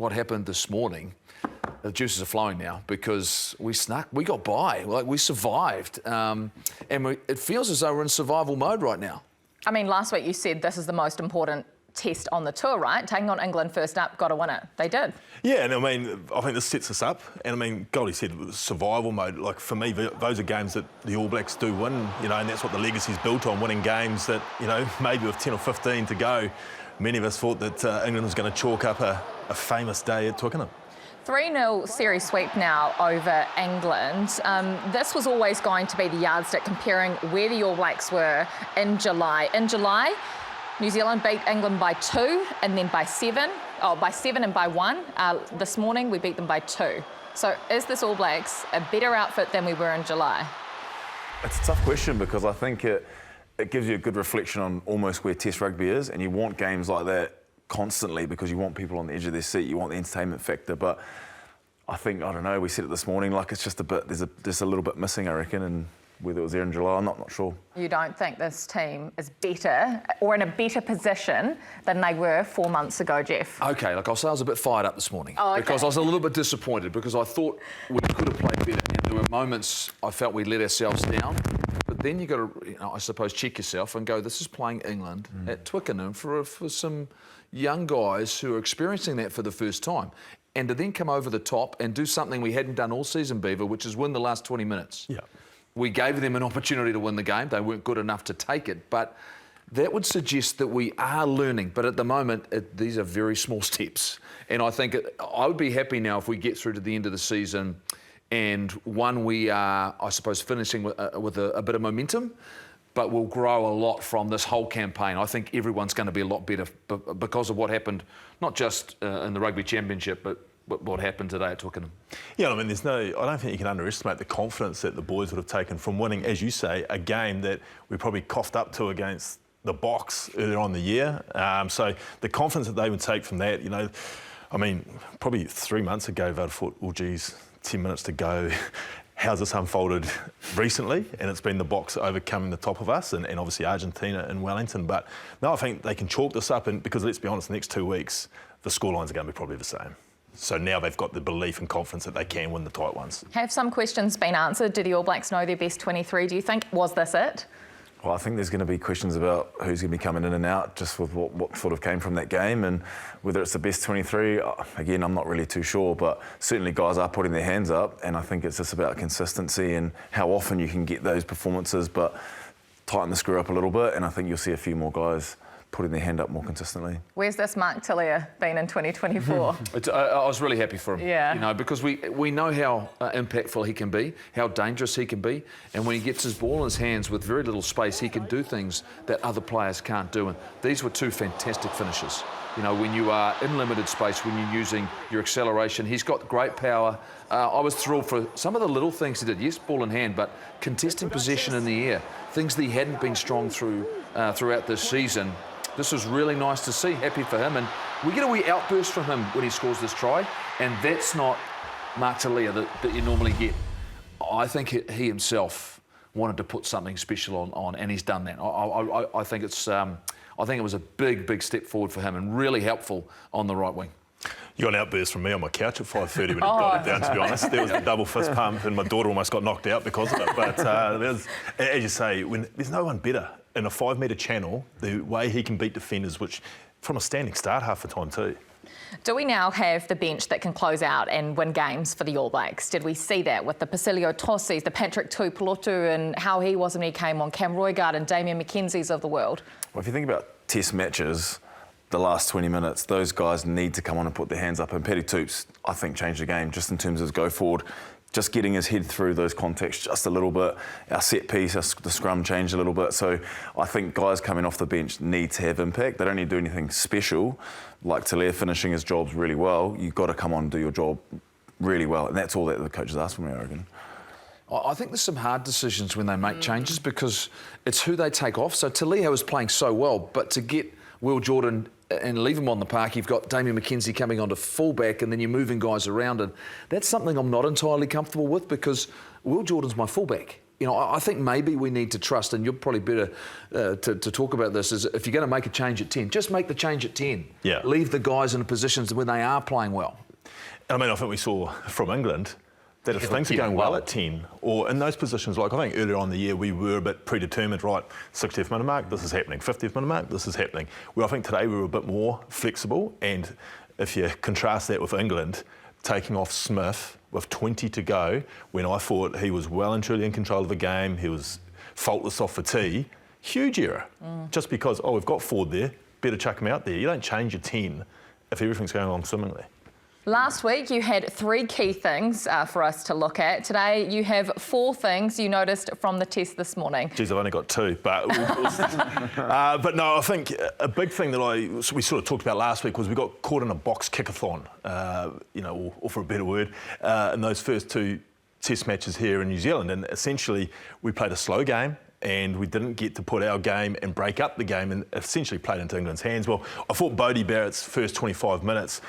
what happened this morning, the juices are flowing now because we got by, like we survived, and it feels as though we're in survival mode right now. I mean, last week you said this is the most important test on the tour, right? Taking on England first up, got to win it. They did. Yeah, and I mean, I think this sets us up. And I mean, Goldie said survival mode. Like for me, those are games that the All Blacks do win, you know, and that's what the legacy's built on, winning games that, you know, maybe with 10 or 15 to go, many of us thought that England was going to chalk up a famous day at Twickenham. 3-0 series sweep now over England. This was always going to be the yardstick comparing where the All Blacks were in July. In July, New Zealand beat England by 2 and then by 7. Oh, by 7 and by 1. This morning we beat them by 2. So is this All Blacks a better outfit than we were in July? It's a tough question because I think it gives you a good reflection on almost where Test rugby is, and you want games like that constantly because you want people on the edge of their seat, you want the entertainment factor. But I think, I don't know, we said it this morning, like it's just a bit, there's just a little bit missing, I reckon, and whether it was there in July, I'm not sure. You don't think this team is better or in a better position than they were 4 months ago, Jeff? OK, look, I'll say I was a bit fired up this morning I because was a little bit disappointed because I thought we could have played better. And there were moments I felt we let ourselves down. But then you've got to, you know, I suppose, check yourself and go, this is playing England at Twickenham for some young guys who are experiencing that for the first time. And to then come over the top and do something we hadn't done all season, Beaver, which is win the last 20 minutes. Yeah. We gave them an opportunity to win the game. They weren't good enough to take it. But that would suggest that we are learning. But at the moment, these are very small steps. And I think I would be happy now if we get through to the end of the season and we are, I suppose, finishing with a bit of momentum, but we'll grow a lot from this whole campaign. I think everyone's going to be a lot better because of what happened, not just in the Rugby Championship, but what happened today at Twickenham. Yeah, I mean, I don't think you can underestimate the confidence that the boys would have taken from winning, as you say, a game that we probably coughed up to against the Box earlier on in the year. So the confidence that they would take from that, you know, I mean, probably 3 months ago, they'd thought, oh, geez, 10 minutes to go. How's this unfolded recently? And it's been the Box overcoming the top of us and obviously Argentina and Wellington. But no, I think they can chalk this up, and because let's be honest, the next 2 weeks, the scorelines are going to be probably the same. So now they've got the belief and confidence that they can win the tight ones. Have some questions been answered? Do the All Blacks know their best 23, do you think? Was this it? Well, I think there's going to be questions about who's going to be coming in and out just with what sort of came from that game, and whether it's the best 23, again, I'm not really too sure, but certainly guys are putting their hands up, and I think it's just about consistency and how often you can get those performances, but tighten the screw up a little bit, and I think you'll see a few more guys putting their hand up more consistently. Where's this Mark Tillier been in 2024? I was really happy for him, yeah. You know, because we know how impactful he can be, how dangerous he can be, and when he gets his ball in his hands with very little space, he can do things that other players can't do. And these were two fantastic finishes. You know, when you are in limited space, when you're using your acceleration, he's got great power. I was thrilled for some of the little things he did. Yes, ball in hand, but contesting possession in the air, things that he hadn't been strong throughout this season. This was really nice to see, happy for him. And we get a wee outburst from him when he scores this try, and that's not Mark Tillier that you normally get. I think he himself wanted to put something special on, and he's done that. I think it was a big step forward for him and really helpful on the right wing. You got an outburst from me on my couch at 5:30 when he got it down, to be honest. There was the double fist pump and my daughter almost got knocked out because of it. But as you say, when there's no one better in a 5-metre channel, the way he can beat defenders, which from a standing start half the time too. Do we now have the bench that can close out and win games for the All Blacks? Did we see that with the Pasilio Tossi's, the Patrick Tuipulotu and how he was when he came on, Cam Roigard and Damien McKenzie's of the world? Well, if you think about Test matches, the last 20 minutes, those guys need to come on and put their hands up. And Paddy Toops, I think, changed the game just in terms of go forward, just getting his head through those contacts just a little bit. Our set piece, the scrum changed a little bit. So I think guys coming off the bench need to have impact. They don't need to do anything special, like Tillier finishing his jobs really well. You've got to come on and do your job really well. And that's all that the coaches ask from me, I reckon. I think there's some hard decisions when they make changes because it's who they take off. So Tillier was playing so well, but to get Will Jordan and leave him on the park, you've got Damien McKenzie coming onto fullback and then you're moving guys around, and that's something I'm not entirely comfortable with because Will Jordan's my fullback. you know, I think maybe we need to trust, and you're probably better to talk about this, is if you're going to make a change at 10, just make the change at 10. Yeah. Leave the guys in positions when they are playing well. I mean, I think we saw from England that if things are going well at 10, or in those positions, like I think earlier on in the year we were a bit predetermined, right, 60th minute mark, this is happening, 50th minute mark, this is happening. Well, I think today we were a bit more flexible, and if you contrast that with England, taking off Smith with 20 to go, when I thought he was well and truly in control of the game, he was faultless off the tee, huge error. Just because, we've got Ford there, better chuck him out there. You don't change your 10 if everything's going along swimmingly. Last week you had 3 key things for us to look at. Today you have 4 things you noticed from the test this morning. Geez, I've only got 2, but but no, I think a big thing that we sort of talked about last week was we got caught in a box kickathon, you know, or for a better word, in those first 2 test matches here in New Zealand, and essentially we played a slow game. And we didn't get to put our game and break up the game, and essentially played into England's hands. Well, I thought Bodie Barrett's first 25 minutes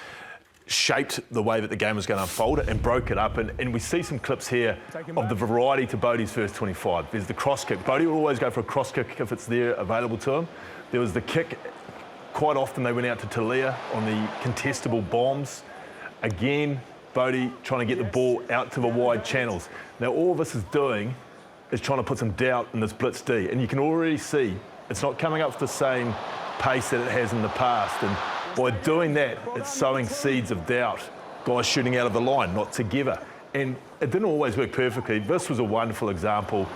shaped the way that the game was going to unfold and broke it up. And we see some clips here of the variety to Bodie's first 25. There's the cross kick. Bodie will always go for a cross kick if it's there available to him. There was the kick. Quite often they went out to Talia on the contestable bombs. Again, Bodie trying to get the ball out to the wide channels. Now all this is doing is trying to put some doubt in this blitz D. And you can already see it's not coming up with the same pace that it has in the past. And by doing that, it's sowing seeds of doubt. Guys shooting out of the line, not together. And it didn't always work perfectly. This was a wonderful example.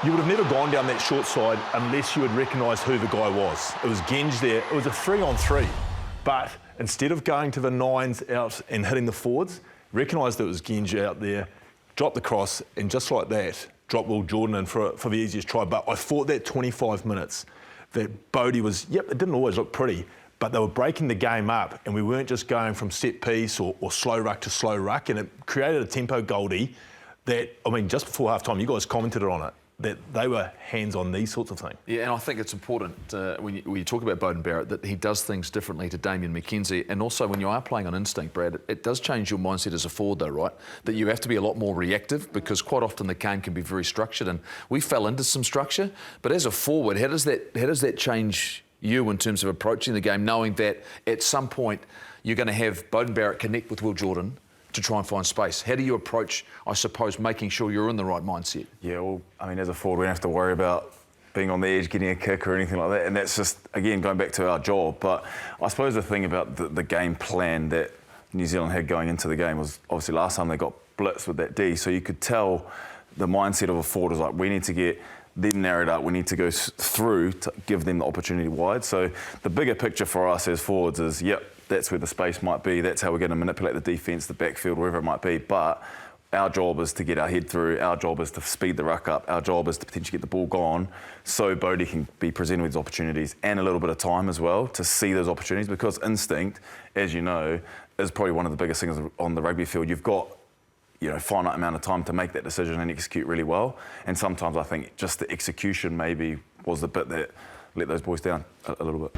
You would have never gone down that short side unless you had recognised who the guy was. It was Genge there. It was a 3-on-3. But instead of going to the 9s out and hitting the forwards, recognised that it was Genge out there, dropped the cross, and just like that, dropped Will Jordan in for the easiest try. But I thought that 25 minutes that Bodie was, it didn't always look pretty, but they were breaking the game up, and we weren't just going from set piece or slow ruck to slow ruck, and it created a tempo, Goldie, that, I mean, just before half-time, you guys commented on it, that they were hands on these sorts of things. Yeah, and I think it's important when you talk about Beauden Barrett that he does things differently to Damien McKenzie, and also when you are playing on instinct, Brad, it does change your mindset as a forward though, right? That you have to be a lot more reactive, because quite often the game can be very structured, and we fell into some structure, but as a forward, how does that change you in terms of approaching the game, knowing that at some point you're going to have Beauden Barrett connect with Will Jordan to try and find space? How do you approach, I suppose, making sure you're in the right mindset? Yeah, well, I mean, as a forward, we don't have to worry about being on the edge, getting a kick or anything like that. And that's just, again, going back to our job. But I suppose the thing about the game plan that New Zealand had going into the game was, obviously, last time they got blitzed with that D. So you could tell the mindset of a forward was like, we need to get them narrowed up, we need to go through to give them the opportunity wide. So the bigger picture for us as forwards is, that's where the space might be. That's how we're going to manipulate the defence, the backfield, wherever it might be. But our job is to get our head through. Our job is to speed the ruck up. Our job is to potentially get the ball gone so Bodie can be presented with these opportunities and a little bit of time as well to see those opportunities, because instinct, as you know, is probably one of the biggest things on the rugby field. You've got finite amount of time to make that decision and execute really well. And sometimes I think just the execution maybe was the bit that let those boys down a little bit.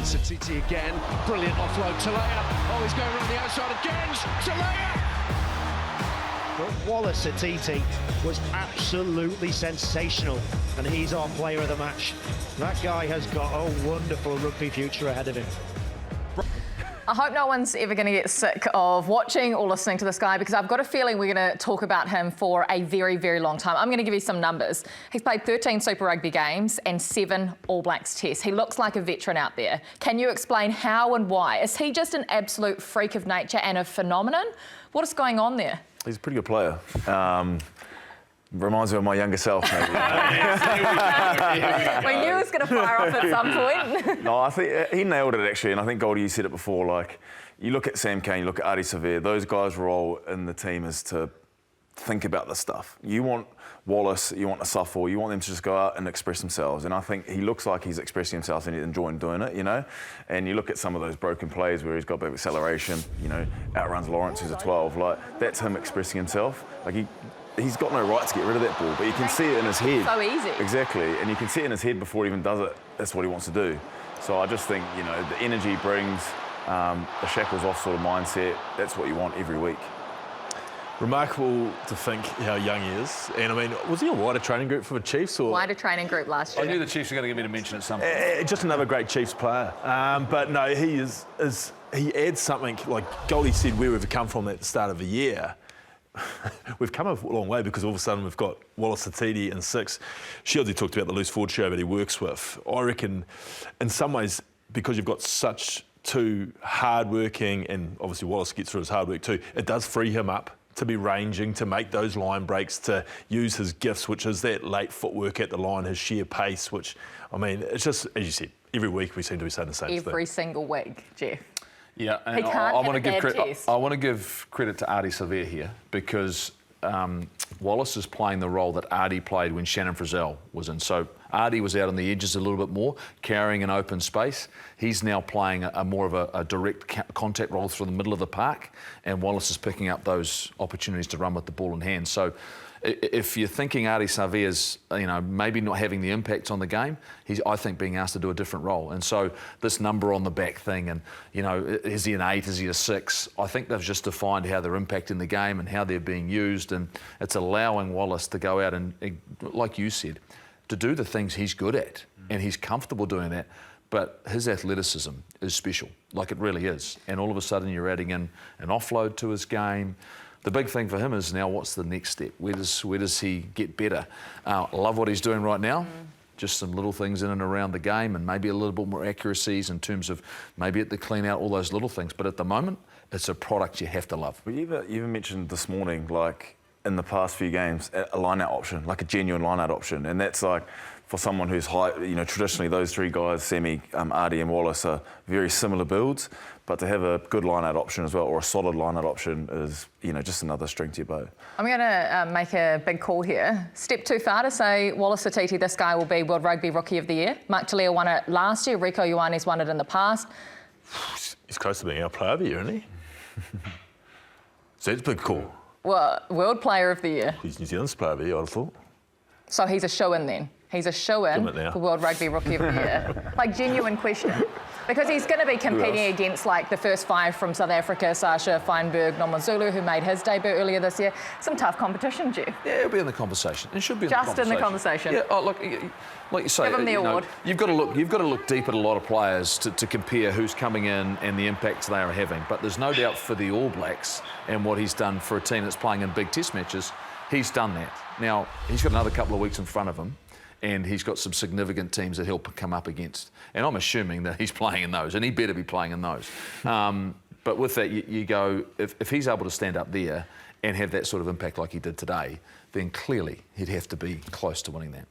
Sititi again, brilliant offload, Talia. Oh, he's going around the outside again, Talia! But Wallace Sititi was absolutely sensational, and he's our player of the match. That guy has got a wonderful rugby future ahead of him. I hope no one's ever going to get sick of watching or listening to this guy, because I've got a feeling we're going to talk about him for a very, very long time. I'm going to give you some numbers. He's played 13 Super Rugby games and 7 All Blacks tests. He looks like a veteran out there. Can you explain how and why? Is he just an absolute freak of nature and a phenomenon? What is going on there? He's a pretty good player. Reminds me of my younger self, maybe. We knew he was going to fire off at some point. No, I think he nailed it, actually, and I think, Goldie, you said it before, like, you look at Sam Cane, you look at Adi Severe, those guys' role in the team is to think about this stuff. You want Wallace, you want Asafo, you want them to just go out and express themselves, and I think he looks like he's expressing himself and he's enjoying doing it, and you look at some of those broken plays where he's got a bit of acceleration, outruns Lawrence, who's a 12, like, that's him expressing himself. Like, he's got no right to get rid of that ball, but you can see it in his head. So easy. Exactly, and you can see it in his head before he even does it. That's what he wants to do. So I just think, the energy he brings, the shackles off sort of mindset, that's what you want every week. Remarkable to think how young he is. And I mean, was he a wider training group for the Chiefs? Or Wider training group last I year. knew the Chiefs were going to get me to mention it something. just another great Chiefs player. But no, he he adds something, like Goldie said, where we've come from at the start of the year. We've come a long way because all of a sudden we've got Wallace Sititi in 6. Shieldsy talked about the loose forward show that he works with. I reckon in some ways, because you've got such two hard-working, and obviously Wallace gets through his hard work too, it does free him up to be ranging, to make those line breaks, to use his gifts, which is that late footwork at the line, his sheer pace, which, I mean, it's just, as you said, every week we seem to be saying the same thing. Every single week, Jeff. Yeah, and He can't I have want a to give bad credit. test. I want to give credit to Artie Savea here because Wallace is playing the role that Artie played when Shannon Frizzell was in. So Artie was out on the edges a little bit more, carrying an open space. He's now playing a more of a direct contact role through the middle of the park, and Wallace is picking up those opportunities to run with the ball in hand. So if you're thinking Artie Savea's, maybe not having the impact on the game, he's, I think, being asked to do a different role. And so this number on the back thing, and, is he an 8, is he a 6? I think they've just defined how they're impacting the game and how they're being used, and it's allowing Wallace to go out and, like you said, to do the things he's good at, and he's comfortable doing that. But his athleticism is special, like it really is. And all of a sudden you're adding in an offload to his game. The big thing for him is now, what's the next step? Where does he get better? I love what he's doing right now. Just some little things in and around the game, and maybe a little bit more accuracies in terms of maybe at the clean out, all those little things. But at the moment, it's a product you have to love. Well, you even mentioned this morning, like in the past few games, a line-out option, like a genuine line-out option. And that's like, for someone who's high, traditionally those three guys, Semi, Artie and Wallace, are very similar builds. But to have a good line-out option as well, or a solid line-out option, is just another string to your bow. I'm going to make a big call here. Step too far to say Wallace Sititi, this guy will be World Rugby Rookie of the Year. Mark Talia won it last year. Rico Ioane's won it in the past. He's close to being our player of the year, isn't he? So it's a big call. Well, World Player of the Year. He's New Zealand's player of the year, I'd have thought. So he's a show-in then. He's a show-in for World Rugby Rookie of the Year. Like, genuine question. Because he's going to be competing against, like, the first 5 from South Africa, Sasha Feinberg, Nomazulu, who made his debut earlier this year. Some tough competition, Jeff. Yeah, it'll be in the conversation. It should be Just in the conversation. Yeah, look, like you say, Give him the award. You've got to look deep at a lot of players to compare who's coming in and the impacts they are having. But there's no doubt for the All Blacks and what he's done for a team that's playing in big test matches, he's done that. Now, he's got another couple of weeks in front of him, and he's got some significant teams that he'll come up against. And I'm assuming that he's playing in those, and he better be playing in those. But with that, you go, if he's able to stand up there and have that sort of impact like he did today, then clearly he'd have to be close to winning that.